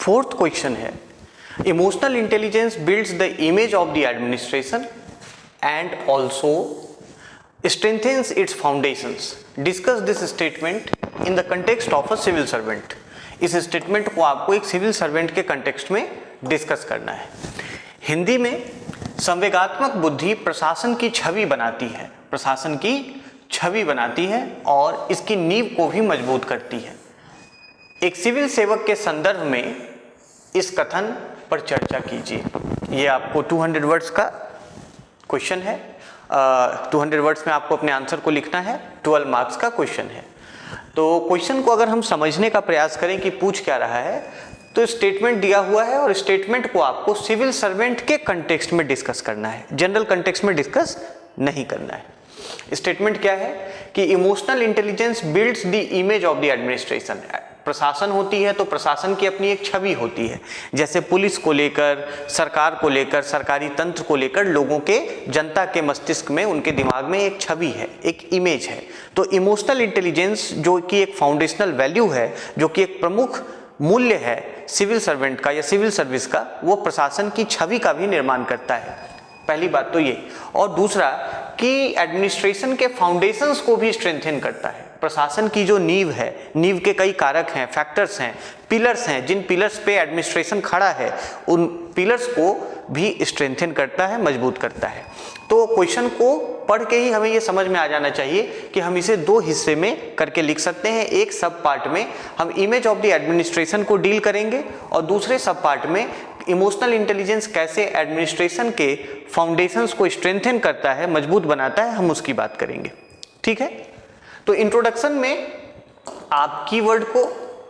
Fourth question है, emotional intelligence builds the image of the administration and also strengthens its foundations. Discuss this statement in the context of a civil servant. इस statement को आपको एक civil servant के context में discuss करना है। हिंदी में संवेगात्मक बुद्धि प्रशासन की छवि बनाती है, प्रशासन की छवि बनाती है और इसकी नींव को भी मजबूत करती है। एक सिविल सेवक के संदर्भ में इस कथन पर चर्चा कीजिए। ये आपको 200 वर्ड्स का क्वेश्चन है। 200 वर्ड्स में आपको अपने आंसर को लिखना है। 12 मार्क्स का क्वेश्चन है। तो क्वेश्चन को अगर हम समझने का प्रयास करें कि पूछ क्या रहा है, तो स्टेटमेंट दिया हुआ है और स्टेटमेंट को आपको सिविल सर्वेंट के कंटेक्स्ट में डिस्कस करना है, जनरल कंटेक्स्ट में डिस्कस नहीं करना है। स्टेटमेंट क्या है कि emotional intelligence builds the image of the administration. प्रशासन होती है तो प्रशासन की अपनी एक छवि होती है, जैसे पुलिस को लेकर, सरकार को लेकर, सरकारी तंत्र को लेकर लोगों के, जनता के मस्तिष्क में, उनके दिमाग में एक छवि है, एक इमेज है। तो इमोशनल इंटेलिजेंस जो कि एक फाउंडेशनल वैल्यू है, जो कि एक प्रमुख मूल्य है सिविल सर्वेंट का या सिविल सर्विस का, वो प्रशासन की छवि का भी निर्माण करता है। पहली बात तो ये। और दूसरा कि एडमिनिस्ट्रेशन के फाउंडेशंस को भी स्ट्रेंथन करता है। प्रशासन की जो नींव है, नींव के कई कारक हैं, फैक्टर्स हैं, पिलर्स हैं, जिन पिलर्स पे एडमिनिस्ट्रेशन खड़ा है, उन पिलर्स को भी स्ट्रेंथन करता है, मजबूत करता है। तो क्वेश्चन को पढ़ के ही हमें ये समझ में आ जाना चाहिए कि हम इसे दो हिस्से में करके लिख सकते हैं। एक सब पार्ट में हम इमेज ऑफ द एडमिनिस्ट्रेशन को डील करेंगे और दूसरे सब पार्ट में इमोशनल इंटेलिजेंस कैसे एडमिनिस्ट्रेशन के फाउंडेशंस को स्ट्रेंथन करता है, मजबूत बनाता है, हम उसकी बात करेंगे। ठीक है। तो इंट्रोडक्शन में आप कीवर्ड को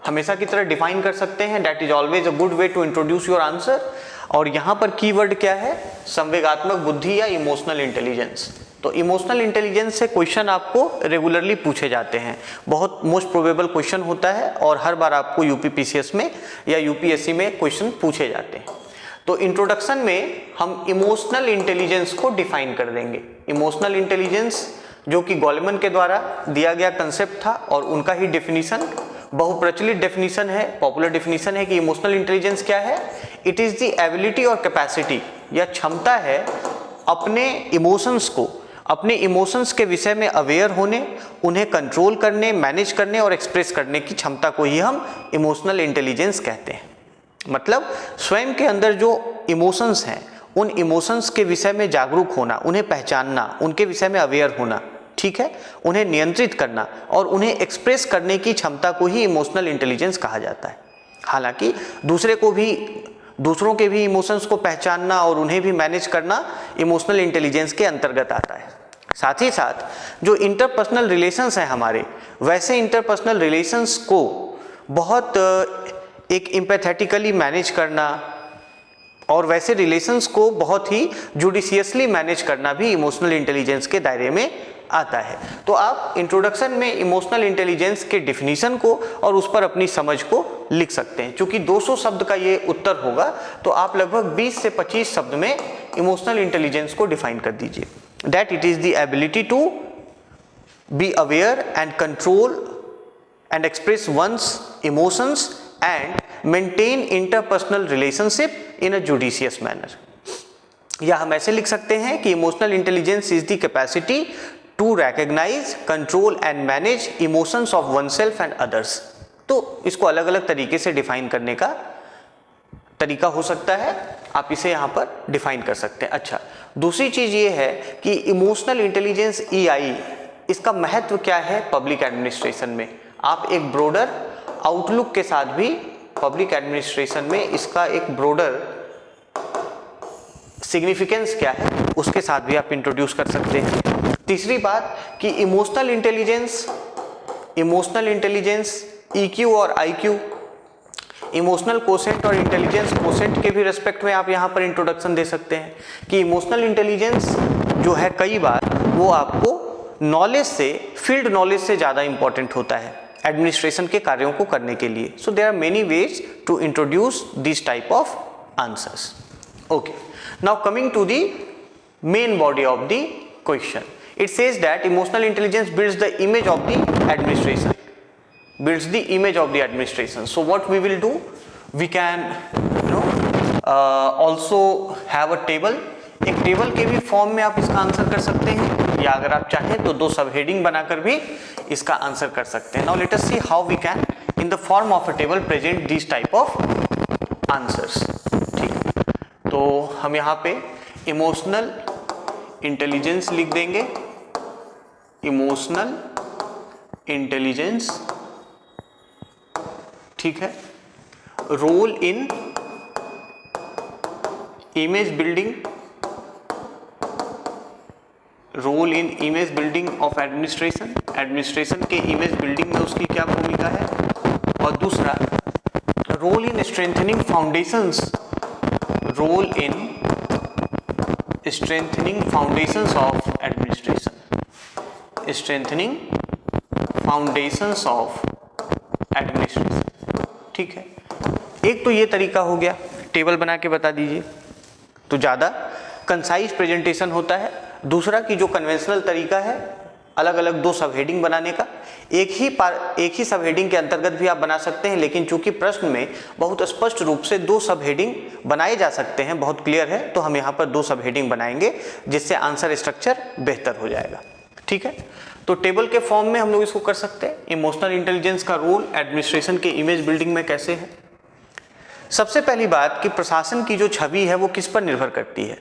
हमेशा की तरह डिफाइन कर सकते हैं, that is always a good way to introduce your answer. और यहां पर कीवर्ड क्या है? संवेगात्मक बुद्धि या इमोशनल इंटेलिजेंस। तो इमोशनल इंटेलिजेंस से क्वेश्चन आपको रेगुलरली पूछे जाते हैं, बहुत मोस्ट प्रोबेबल क्वेश्चन होता है और हर बार आपको यूपीपीसीएस में या यूपीएससी में क्वेश्चन पूछे जाते हैं। तो इंट्रोडक्शन में हम इमोशनल इंटेलिजेंस को डिफाइन कर देंगे। इमोशनल इंटेलिजेंस जो कि गोलेमन के द्वारा दिया गया कंसेप्ट था और उनका ही डेफिनेशन, बहुप्रचलित डेफिनेशन है, पॉपुलर डेफिनेशन है कि इमोशनल इंटेलिजेंस क्या है? इट इज द एबिलिटी और कैपेसिटी, या क्षमता है अपने इमोशंस को, अपने इमोशंस के विषय में अवेयर होने, उन्हें कंट्रोल करने, मैनेज करने और एक्सप्रेस करने की क्षमता को ही हम इमोशनल इंटेलिजेंस कहते हैं। मतलब स्वयं के अंदर जो इमोशंस हैं, उन इमोशंस के विषय में जागरूक होना, उन्हें पहचानना, उनके विषय में अवेयर होना, ठीक है, उन्हें नियंत्रित करना और उन्हें एक्सप्रेस करने की क्षमता को ही इमोशनल इंटेलिजेंस कहा जाता है। हालांकि दूसरों के भी इमोशंस को पहचानना और उन्हें भी मैनेज करना इमोशनल इंटेलिजेंस के अंतर्गत आता है। साथ ही साथ जो इंटरपर्सनल रिलेशंस हैं हमारे, वैसे इंटरपर्सनल रिलेशंस को बहुत एक एम्पैथेटिकली मैनेज करना और वैसे रिलेशंस को बहुत ही जुडिशियसली मैनेज करना भी इमोशनल इंटेलिजेंस के दायरे में आता है। तो आप इंट्रोडक्शन में इमोशनल इंटेलिजेंस के डिफिनीशन को और उस पर अपनी समझ को लिख सकते हैं। चूंकि 200 शब्द का ये उत्तर होगा तो आप लगभग 20 से 25 शब्द में इमोशनल इंटेलिजेंस को डिफाइन कर दीजिए। That it is the ability to be aware and control and express one's emotions and maintain interpersonal relationship in a judicious manner. या हम ऐसे लिख सकते हैं कि emotional intelligence is the capacity to recognize, control and manage emotions of oneself and others। तो इसको अलग अलग तरीके से डिफाइन करने का तरीका हो सकता है, आप इसे यहाँ पर डिफाइन कर सकते हैं। अच्छा, दूसरी चीज ये है कि इमोशनल इंटेलिजेंस EI, इसका महत्व क्या है पब्लिक एडमिनिस्ट्रेशन में? आप एक ब्रॉडर आउटलुक के साथ भी पब्लिक एडमिनिस्ट्रेशन में इसका एक ब्रॉडर सिग्निफिकेंस क्या है, उसके साथ भी आप इंट्रोड्यूस कर सकते हैं। तीसरी बात कि इमोशनल इंटेलिजेंस EQ और IQ, इमोशनल कोसेंट और इंटेलिजेंस कोसेंट के भी रेस्पेक्ट में आप यहाँ पर इंट्रोडक्शन दे सकते हैं कि इमोशनल इंटेलिजेंस जो है कई बार वो आपको नॉलेज से, फील्ड नॉलेज से ज़्यादा इंपॉर्टेंट होता है एडमिनिस्ट्रेशन के कार्यों को करने के लिए। So there are many ways to introduce this type of answers. Okay, now coming to the main body of the question, it says that emotional intelligence builds the image of the administration, so what we will do, we can also have a table, एक table के भी form में आप इसका answer कर सकते हैं, या अगर आप चाहें तो 2 सब हेडिंग बनाकर भी इसका आंसर कर सकते हैं। Now let us see how we can in the form of a table present this type of answers. ठीक, तो हम यहाँ पे इमोशनल इंटेलिजेंस लिख देंगे, इमोशनल इंटेलिजेंस, ठीक है। Role in image building, role in image building of administration, administration के इमेज बिल्डिंग में उसकी क्या भूमिका है। और दूसरा role in strengthening foundations, role in strengthening foundations of administration, strengthening foundations of administration, ठीक है। एक तो ये तरीका हो गया, टेबल बना के बता दीजिए, तो ज़्यादा कंसाइज प्रेजेंटेशन होता है। दूसरा कि जो कन्वेंशनल तरीका है अलग अलग 2 सब हेडिंग बनाने का, एक ही सब हेडिंग के अंतर्गत भी आप बना सकते हैं, लेकिन चूंकि प्रश्न में बहुत स्पष्ट रूप से 2 सब हेडिंग बनाए जा सकते हैं, बहुत क्लियर है, तो हम यहाँ पर 2 सब हेडिंग बनाएंगे जिससे आंसर स्ट्रक्चर बेहतर हो जाएगा। ठीक है, तो टेबल के फॉर्म में हम लोग इसको कर सकते हैं। इमोशनल इंटेलिजेंस का रोल एडमिनिस्ट्रेशन के इमेज बिल्डिंग में कैसे है। सबसे पहली बात कि प्रशासन की जो छवि है वो किस पर निर्भर करती है,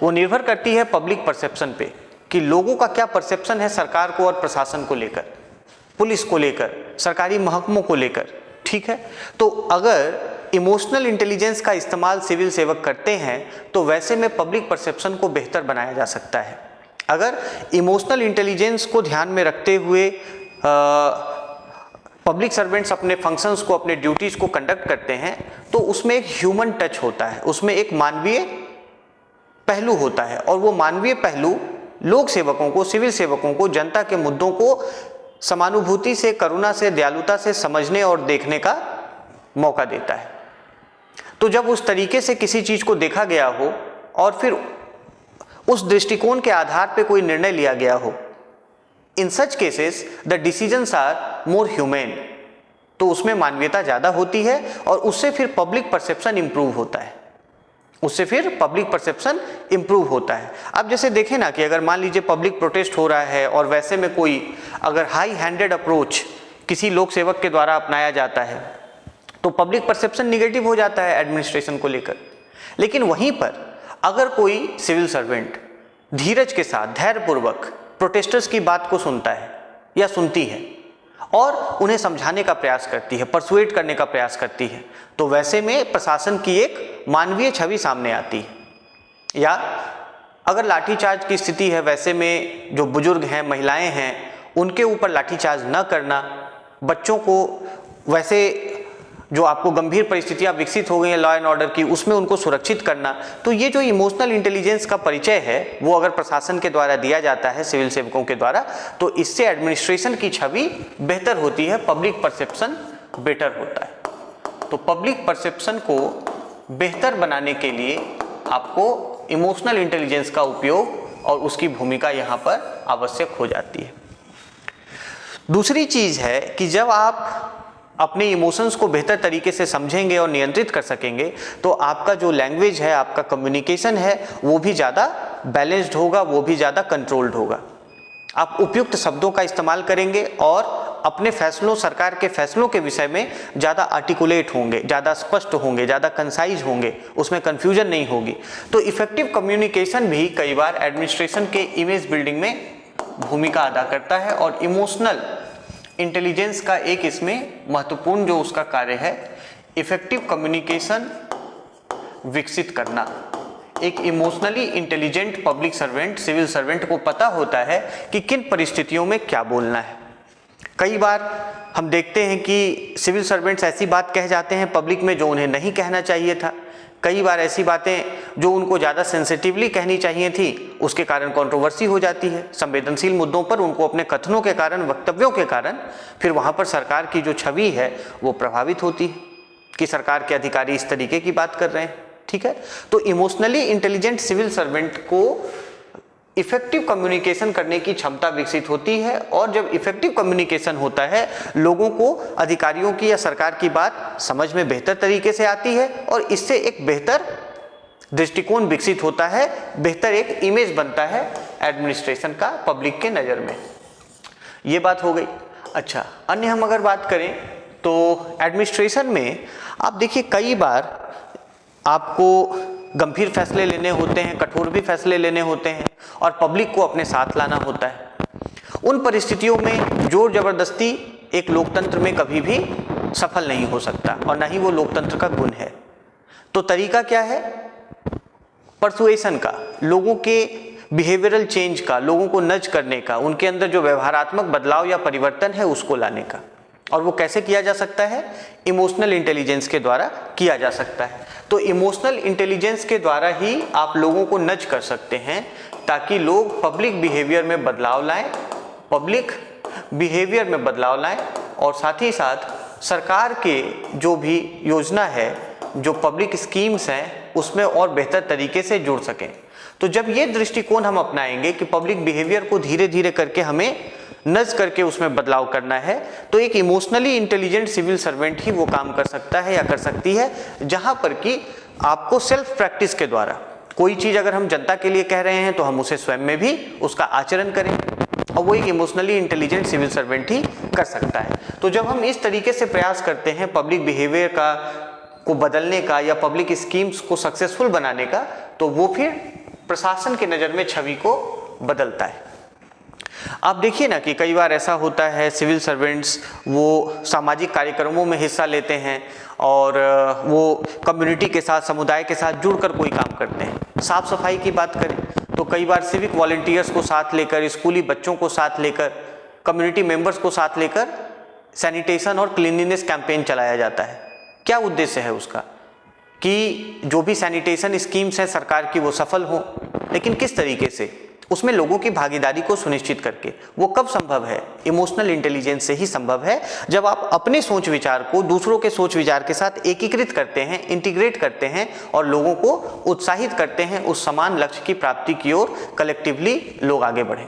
वो निर्भर करती है पब्लिक परसेप्शन पे, कि लोगों का क्या परसेप्शन है सरकार को और प्रशासन को लेकर, पुलिस को लेकर, सरकारी महकमों को लेकर। ठीक है, तो अगर इमोशनल इंटेलिजेंस का इस्तेमाल सिविल सेवक करते हैं तो वैसे में पब्लिक परसेप्शन को बेहतर बनाया जा सकता है। अगर इमोशनल इंटेलिजेंस को ध्यान में रखते हुए पब्लिक सर्वेंट्स अपने फंक्शंस को, अपने ड्यूटीज को कंडक्ट करते हैं तो उसमें एक ह्यूमन टच होता है, उसमें एक मानवीय पहलू होता है, और वो मानवीय पहलू लोक सेवकों को, सिविल सेवकों को जनता के मुद्दों को समानुभूति से, करुणा से, दयालुता से समझने और देखने का मौका देता है। तो जब उस तरीके से किसी चीज को देखा गया हो और फिर उस दृष्टिकोण के आधार पर कोई निर्णय लिया गया हो, in such cases the decisions are more human, तो उसमें मानवीयता ज्यादा होती है और उससे फिर पब्लिक परसेप्शन इंप्रूव होता है, उससे फिर पब्लिक परसेप्शन इंप्रूव होता है। अब जैसे देखें ना कि अगर मान लीजिए पब्लिक प्रोटेस्ट हो रहा है और वैसे में कोई अगर हाई हैंडेड अप्रोच किसी लोक सेवक के द्वारा अपनाया जाता है तो पब्लिक परसेप्शन निगेटिव हो जाता है एडमिनिस्ट्रेशन को लेकर। लेकिन वहीं पर अगर कोई सिविल सर्वेंट धीरज के साथ, धैर्यपूर्वक प्रोटेस्टर्स की बात को सुनता है या सुनती है और उन्हें समझाने का प्रयास करती है, परसुएट करने का प्रयास करती है, तो वैसे में प्रशासन की एक मानवीय छवि सामने आती है। या अगर लाठीचार्ज की स्थिति है, वैसे में जो बुजुर्ग हैं, महिलाएं हैं, उनके ऊपर लाठीचार्ज न करना, बच्चों को वैसे जो आपको गंभीर परिस्थितियां विकसित हो गई हैं लॉ एंड ऑर्डर की, उसमें उनको सुरक्षित करना, तो ये जो इमोशनल इंटेलिजेंस का परिचय है वो अगर प्रशासन के द्वारा दिया जाता है, सिविल सेवकों के द्वारा, तो इससे एडमिनिस्ट्रेशन की छवि बेहतर होती है, पब्लिक परसेप्शन बेटर होता है। तो पब्लिक परसेप्शन को बेहतर बनाने के लिए आपको इमोशनल इंटेलिजेंस का उपयोग और उसकी भूमिका यहाँ पर आवश्यक हो जाती है। दूसरी चीज है कि जब आप अपने इमोशंस को बेहतर तरीके से समझेंगे और नियंत्रित कर सकेंगे तो आपका जो लैंग्वेज है, आपका कम्युनिकेशन है, वो भी ज़्यादा बैलेंस्ड होगा, वो भी ज़्यादा कंट्रोल्ड होगा। आप उपयुक्त शब्दों का इस्तेमाल करेंगे और अपने फैसलों, सरकार के फैसलों के विषय में ज़्यादा आर्टिकुलेट होंगे, ज़्यादा स्पष्ट होंगे, ज़्यादा कंसाइज होंगे, उसमें कन्फ्यूजन नहीं होगी। तो इफेक्टिव कम्युनिकेशन भी कई बार एडमिनिस्ट्रेशन के इमेज बिल्डिंग में भूमिका अदा करता है और इमोशनल इंटेलिजेंस का एक इसमें महत्वपूर्ण जो उसका कार्य है, इफेक्टिव कम्युनिकेशन विकसित करना। एक emotionally intelligent public servant, civil servant को पता होता है कि किन परिस्थितियों में क्या बोलना है। कई बार हम देखते हैं कि सिविल सर्वेंट्स ऐसी बात कह जाते हैं पब्लिक में जो उन्हें नहीं कहना चाहिए था। कई बार ऐसी बातें जो उनको ज़्यादा सेंसिटिवली कहनी चाहिए थी, उसके कारण कंट्रोवर्सी हो जाती है। संवेदनशील मुद्दों पर उनको अपने कथनों के कारण, वक्तव्यों के कारण फिर वहाँ पर सरकार की जो छवि है वो प्रभावित होती है कि सरकार के अधिकारी इस तरीके की बात कर रहे हैं। ठीक है, तो इमोशनली इंटेलिजेंट सिविल सर्वेंट को इफेक्टिव कम्युनिकेशन करने की क्षमता विकसित होती है, और जब इफेक्टिव कम्युनिकेशन होता है लोगों को अधिकारियों की या सरकार की बात समझ में बेहतर तरीके से आती है, और इससे एक बेहतर दृष्टिकोण विकसित होता है, बेहतर एक इमेज बनता है एडमिनिस्ट्रेशन का पब्लिक के नज़र में। ये बात हो गई। अच्छा, अन्य हम अगर बात करें तो एडमिनिस्ट्रेशन में आप देखिए कई बार आपको गंभीर फैसले लेने होते हैं, कठोर भी फैसले लेने होते हैं, और पब्लिक को अपने साथ लाना होता है। उन परिस्थितियों में जोर जबरदस्ती एक लोकतंत्र में कभी भी सफल नहीं हो सकता, और ना ही वो लोकतंत्र का गुण है। तो तरीका क्या है? परसुएशन का, लोगों के बिहेवियरल चेंज का, लोगों को नज करने का, उनके अंदर जो व्यवहारात्मक बदलाव या परिवर्तन है उसको लाने का। और वो कैसे किया जा सकता है? इमोशनल इंटेलिजेंस के द्वारा किया जा सकता है। तो इमोशनल इंटेलिजेंस के द्वारा ही आप लोगों को नज कर सकते हैं ताकि लोग पब्लिक बिहेवियर में बदलाव लाएं, और साथ ही साथ सरकार के जो भी योजना है, जो पब्लिक स्कीम्स हैं, उसमें और बेहतर तरीके से जुड़ सकें। तो जब ये दृष्टिकोण हम अपनाएंगे कि पब्लिक बिहेवियर को धीरे धीरे करके हमें नज करके उसमें बदलाव करना है, तो एक इमोशनली इंटेलिजेंट सिविल सर्वेंट ही वो काम कर सकता है या कर सकती है, जहां पर कि आपको सेल्फ प्रैक्टिस के द्वारा कोई चीज अगर हम जनता के लिए कह रहे हैं तो हम उसे स्वयं में भी उसका आचरण करें, और वो एक इमोशनली इंटेलिजेंट सिविल सर्वेंट ही कर सकता है। तो जब हम इस तरीके से प्रयास करते हैं पब्लिक बिहेवियर को बदलने का या पब्लिक स्कीम्स को सक्सेसफुल बनाने का, तो वो फिर प्रशासन के नज़र में छवि को बदलता है। आप देखिए ना कि कई बार ऐसा होता है सिविल सर्वेंट्स वो सामाजिक कार्यक्रमों में हिस्सा लेते हैं, और वो कम्युनिटी के साथ, समुदाय के साथ जुड़कर कोई काम करते हैं। साफ सफाई की बात करें तो कई बार सिविक वॉलंटियर्स को साथ लेकर, स्कूली बच्चों को साथ लेकर, कम्युनिटी मेंबर्स को साथ लेकर सैनिटेशन और क्लीनलीनेस कैंपेन चलाया जाता है। क्या उद्देश्य है उसका? कि जो भी सैनिटेशन स्कीम्स हैं सरकार की वो सफल हो, लेकिन किस तरीके से? उसमें लोगों की भागीदारी को सुनिश्चित करके। वो कब संभव है? इमोशनल इंटेलिजेंस से ही संभव है, जब आप अपने सोच विचार को दूसरों के सोच विचार के साथ एकीकृत करते हैं, इंटीग्रेट करते हैं, और लोगों को उत्साहित करते हैं उस समान लक्ष्य की प्राप्ति की ओर कलेक्टिवली लोग आगे बढ़ें।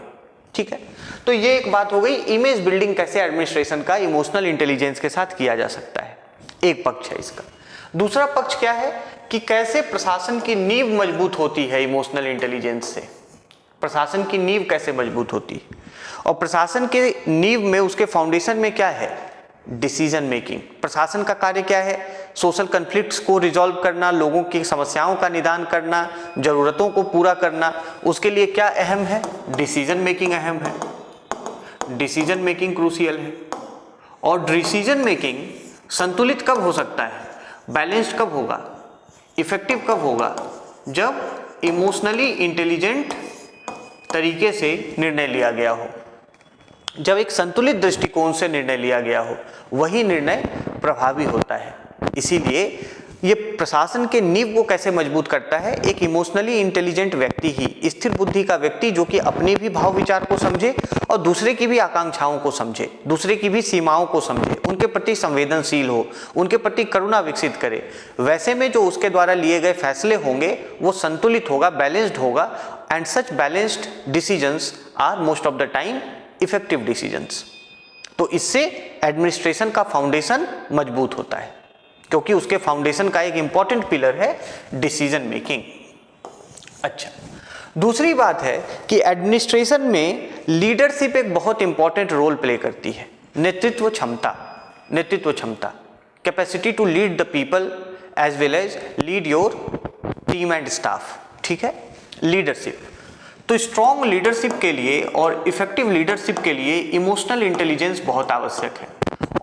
ठीक है, तो ये एक बात हो गई इमेज बिल्डिंग, कैसे एडमिनिस्ट्रेशन का इमोशनल इंटेलिजेंस के साथ किया जा सकता है। एक पक्ष है इसका। दूसरा पक्ष क्या है कि कैसे प्रशासन की नींव मजबूत होती है इमोशनल इंटेलिजेंस से। प्रशासन की नींव कैसे मजबूत होती है, और प्रशासन के नींव में, उसके फाउंडेशन में क्या है? Decision making. प्रशासन का कार्य क्या है? सोशल कन्फ्लिक्ट्स को रिजॉल्व करना, लोगों की समस्याओं का निदान करना, जरूरतों को पूरा करना। उसके लिए क्या अहम है? डिसीजन मेकिंग अहम है, डिसीजन मेकिंग क्रूशियल है। और डिसीजन मेकिंग संतुलित कब हो सकता है, बैलेंस्ड कब होगा, इफेक्टिव कब होगा? जब इमोशनली इंटेलिजेंट तरीके से निर्णय लिया गया हो, जब एक संतुलित दृष्टिकोण से निर्णय लिया गया हो, वही निर्णय प्रभावी होता है। इसीलिए ये प्रशासन के नींव को कैसे मजबूत करता है? एक इमोशनली इंटेलिजेंट व्यक्ति ही, स्थिर बुद्धि का व्यक्ति, जो कि अपने भी भाव विचार को समझे और दूसरे की भी आकांक्षाओं को समझे, दूसरे की भी सीमाओं को समझे, उनके प्रति संवेदनशील हो, उनके प्रति करुणा विकसित करे। वैसे में जो उसके द्वारा लिए गए फैसले होंगे वो संतुलित होगा, बैलेंस्ड होगा, and such balanced decisions are most of the time effective decisions. तो इससे एडमिनिस्ट्रेशन का फाउंडेशन मजबूत होता है, क्योंकि उसके फाउंडेशन का एक इंपॉर्टेंट पिलर है डिसीजन मेकिंग। अच्छा, दूसरी बात है कि एडमिनिस्ट्रेशन में लीडरशिप एक बहुत इंपॉर्टेंट रोल प्ले करती है। नेतृत्व क्षमता, capacity to lead the people as well as lead your team and staff. ठीक है, लीडरशिप। तो स्ट्रॉन्ग लीडरशिप के लिए और इफेक्टिव लीडरशिप के लिए इमोशनल इंटेलिजेंस बहुत आवश्यक है,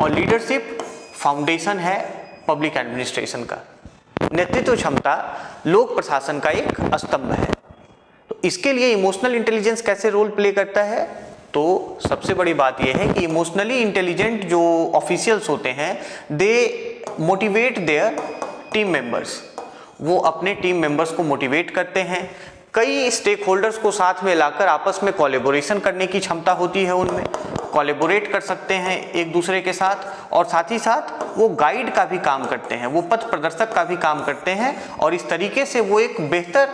और लीडरशिप फाउंडेशन है पब्लिक एडमिनिस्ट्रेशन का। नेतृत्व क्षमता लोक प्रशासन का एक स्तंभ है। तो इसके लिए इमोशनल इंटेलिजेंस कैसे रोल प्ले करता है? तो सबसे बड़ी बात यह है कि इमोशनली इंटेलिजेंट जो ऑफिशियल्स होते हैं, दे मोटिवेट देयर टीम मेंबर्स। वो अपने टीम मेंबर्स को मोटिवेट करते हैं। कई स्टेक होल्डर्स को साथ में लाकर आपस में कोलैबोरेशन करने की क्षमता होती है, उनमें कोलैबोरेट कर सकते हैं एक दूसरे के साथ, और साथ ही साथ वो गाइड का भी काम करते हैं, वो पथ प्रदर्शक का भी काम करते हैं, और इस तरीके से वो एक बेहतर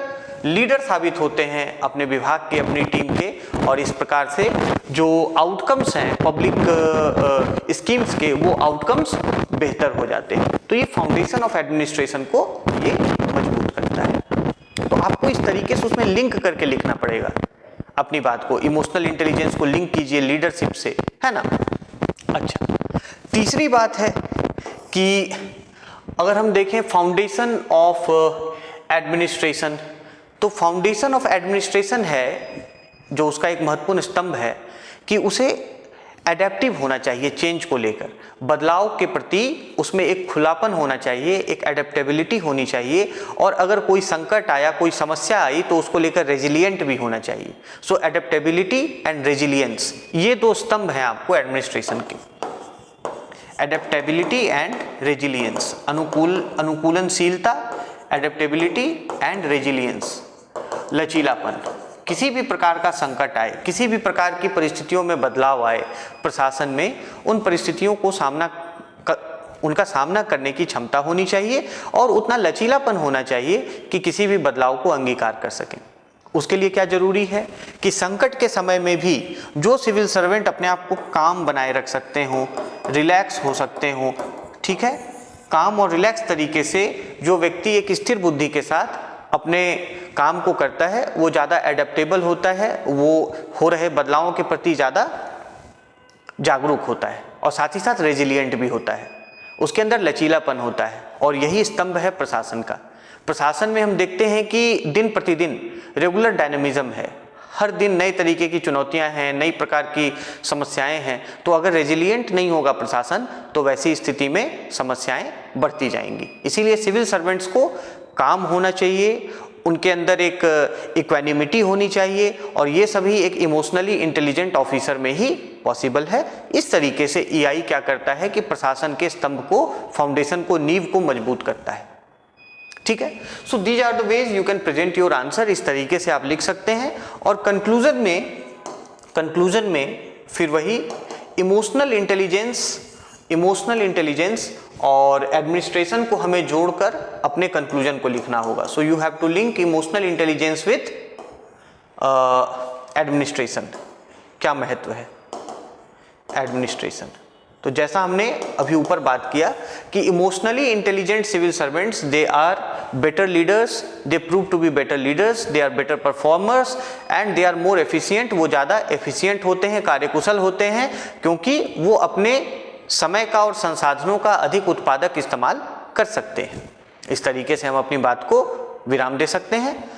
लीडर साबित होते हैं अपने विभाग के, अपनी टीम के, और इस प्रकार से जो आउटकम्स हैं पब्लिक स्कीम्स के, वो आउटकम्स बेहतर हो जाते हैं। तो ये फाउंडेशन ऑफ एडमिनिस्ट्रेशन को ये मजबूत करता है। तो आपको इस तरीके से उसमें लिंक करके लिखना पड़ेगा अपनी बात को। इमोशनल इंटेलिजेंस को लिंक कीजिए लीडरशिप से, है ना। अच्छा, तीसरी बात है कि अगर हम देखें फाउंडेशन ऑफ एडमिनिस्ट्रेशन, तो फाउंडेशन ऑफ एडमिनिस्ट्रेशन है जो उसका एक महत्वपूर्ण स्तंभ है कि उसे एडेप्टिव होना चाहिए, चेंज को लेकर, बदलाव के प्रति उसमें एक खुलापन होना चाहिए, एक एडेप्टेबिलिटी होनी चाहिए, और अगर कोई संकट आया, कोई समस्या आई तो उसको लेकर रेजिलिएंट भी होना चाहिए। सो एडेप्टेबिलिटी एंड रेजिलियंस, ये दो स्तंभ हैं आपको एडमिनिस्ट्रेशन के। एडेप्टेबिलिटी एंड रेजिलियंस, अनुकूलनशीलता, एडेप्टेबिलिटी एंड रेजिलियंस, लचीलापन। किसी भी प्रकार का संकट आए, किसी भी प्रकार की परिस्थितियों में बदलाव आए प्रशासन में, उन परिस्थितियों को उनका सामना करने की क्षमता होनी चाहिए और उतना लचीलापन होना चाहिए कि किसी भी बदलाव को अंगीकार कर सकें। उसके लिए क्या जरूरी है कि संकट के समय में भी जो सिविल सर्वेंट अपने आप को काम बनाए रख सकते हो, रिलैक्स हो सकते हो, ठीक है, काम और रिलैक्स तरीके से जो व्यक्ति एक स्थिर बुद्धि के साथ अपने काम को करता है, वो ज़्यादा एडेप्टेबल होता है, वो हो रहे बदलावों के प्रति ज़्यादा जागरूक होता है और साथ ही साथ रेजिलिएंट भी होता है, उसके अंदर लचीलापन होता है। और यही स्तंभ है प्रशासन का। प्रशासन में हम देखते हैं कि दिन प्रतिदिन रेगुलर डायनेमिज्म है, हर दिन नए तरीके की चुनौतियां हैं, नई प्रकार की समस्याएं हैं। तो अगर रेजिलिएंट नहीं होगा प्रशासन तो वैसी स्थिति में समस्याएं बढ़ती जाएंगी। इसीलिए सिविल सर्वेंट्स को काम होना चाहिए, उनके अंदर एक इक्वानिमिटी होनी चाहिए, और ये सभी एक इमोशनली इंटेलिजेंट ऑफिसर में ही पॉसिबल है। इस तरीके से ईआई क्या करता है कि प्रशासन के स्तंभ को, फाउंडेशन को, नींव को मजबूत करता है। ठीक है, so these are the ways you can present your answer. इस तरीके से आप लिख सकते हैं। और कंक्लूजन में फिर वही इमोशनल इंटेलिजेंस और एडमिनिस्ट्रेशन को हमें जोड़कर अपने कंक्लूजन को लिखना होगा। So you have to link emotional intelligence with administration. क्या महत्व है एडमिनिस्ट्रेशन? तो जैसा हमने अभी ऊपर बात किया कि emotionally intelligent civil servants, they are better leaders, they prove to be better leaders, they are better performers and they are more efficient. वो ज़्यादा एफिशिएंट होते हैं, कार्यकुशल होते हैं, क्योंकि वो अपने समय का और संसाधनों का अधिक उत्पादक इस्तेमाल कर सकते हैं। इस तरीके से हम अपनी बात को विराम दे सकते हैं।